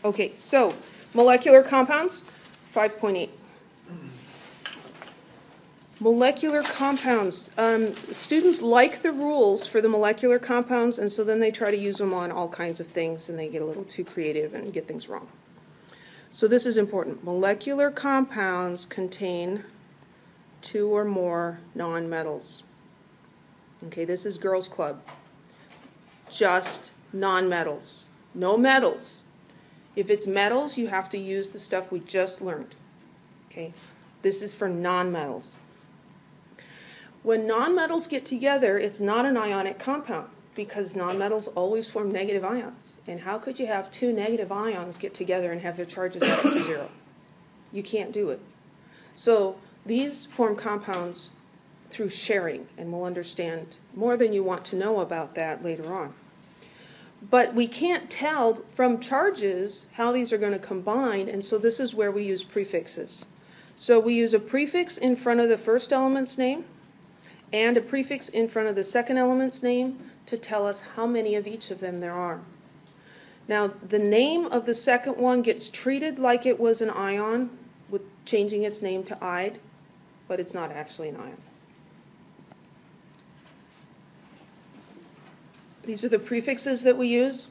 Okay, so molecular compounds, 5.8. Molecular compounds. Students like the rules for the molecular compounds, and so then they try to use them on all kinds of things, and they get a little too creative and get things wrong. So this is important. Molecular compounds contain 2 or more nonmetals. Okay, this is Girls Club. Just nonmetals. No metals. If it's metals, you have to use the stuff we just learned. Okay, this is for nonmetals. When nonmetals get together, it's not an ionic compound because nonmetals always form negative ions. And how could you have 2 negative ions get together and have their charges add up to 0? You can't do it. So these form compounds through sharing, and we'll understand more than you want to know about that later on. But we can't tell from charges how these are going to combine, and so this is where we use prefixes. So we use a prefix in front of the first element's name and a prefix in front of the second element's name to tell us how many of each of them there are. Now, the name of the second one gets treated like it was an ion, with changing its name to "ide," but it's not actually an ion. These are the prefixes that we use.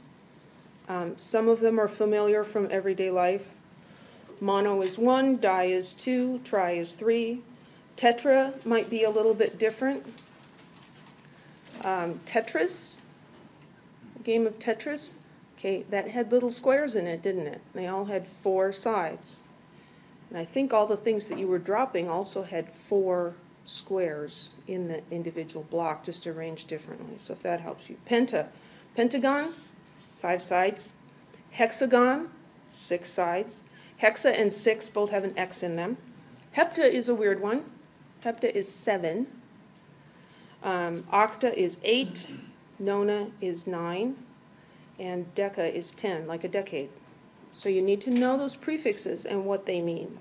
Some of them are familiar from everyday life. Mono is 1, di is 2, tri is 3. Tetra might be a little bit different. Tetris, a game of Tetris, okay, that had little squares in it, didn't it? They all had 4 sides. And I think all the things that you were dropping also had 4 squares in the individual block, just arranged differently. So if that helps you. Pentagon, 5 sides. Hexagon, 6 sides. Hexa and 6 both have an X in them. Hepta is a weird one. Hepta is 7. Octa is 8. Nona is 9. And deca is 10, like a decade. So you need to know those prefixes and what they mean.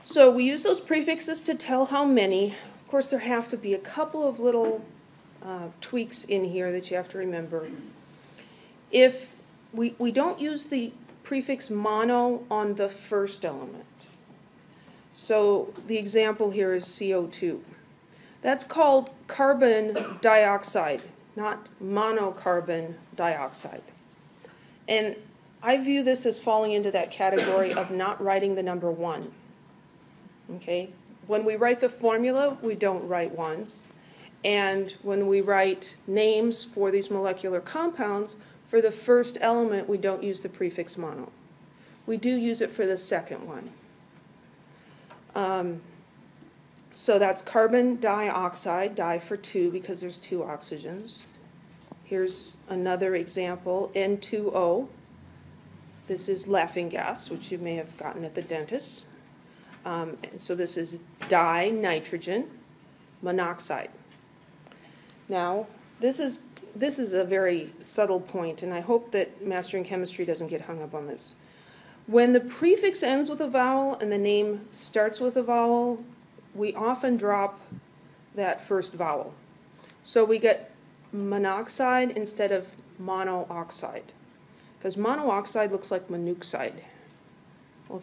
So we use those prefixes to tell how many. Of course, there have to be a couple of little tweaks in here that you have to remember. If we don't use the prefix mono on the first element. So the example here is CO2. That's called carbon dioxide, not monocarbon dioxide. And I view this as falling into that category of not writing the number 1. Okay? When we write the formula, we don't write 1s. And when we write names for these molecular compounds, for the first element, we don't use the prefix mono. We do use it for the second one. So that's carbon dioxide, di for 2 because there's 2 oxygens. Here's another example, N2O. This is laughing gas, which you may have gotten at the dentist. And so this is dinitrogen monoxide. Now, this is a very subtle point, and I hope that Mastering Chemistry doesn't get hung up on this. When the prefix ends with a vowel and the name starts with a vowel, we often drop that first vowel. So we get monoxide instead of monooxide, because monooxide looks like monoxide. Well,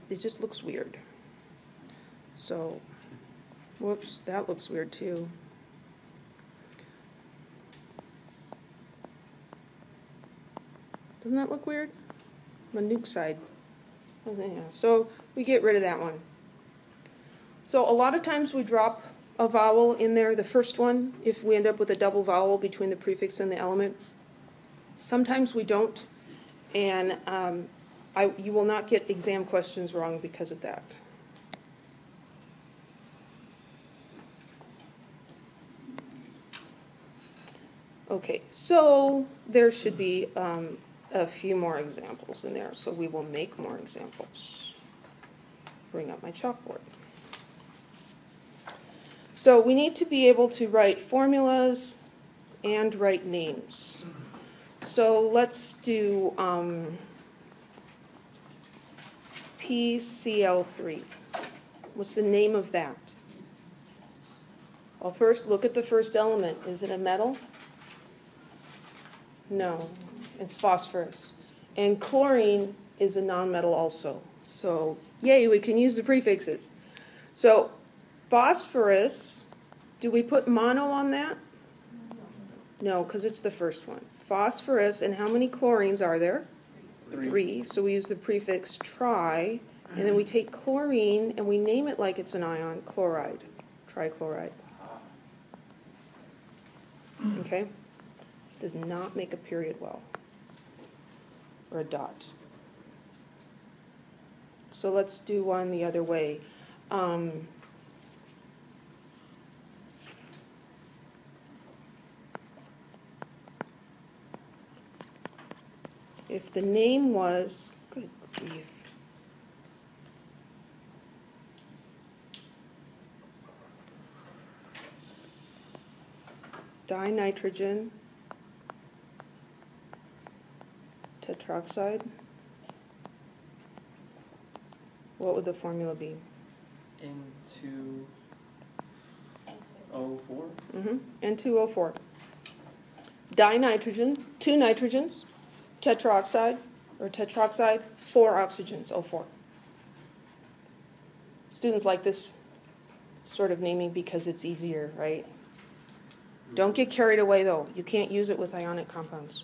it just looks weird. So, whoops, that looks weird too. Doesn't that look weird? Monoxide. Yeah, so we get rid of that one. So a lot of times we drop a vowel in there, the first one, if we end up with a double vowel between the prefix and the element. Sometimes we don't, and you will not get exam questions wrong because of that. Okay, so there should be a few more examples in there, so we will make more examples. Bring up my chalkboard. So we need to be able to write formulas and write names. So let's do PCl3. What's the name of that? Well, first, look at the first element. Is it a metal? No. It's phosphorus. And chlorine is a nonmetal also. So, yay, we can use the prefixes. So, phosphorus, do we put mono on that? No, because it's the first one. Phosphorus, and how many chlorines are there? 3. So we use the prefix tri, and then we take chlorine and we name it like it's an ion, chloride, trichloride. Okay? This does not make a period well, or a dot. So let's do one the other way. If the name was, good grief, dinitrogen tetroxide, what would the formula be? N2O4? N2O4. Dinitrogen, 2 nitrogens, tetroxide, or tetroxide, 4 oxygens, O4. Students like this sort of naming because it's easier, right? Don't get carried away, though. You can't use it with ionic compounds.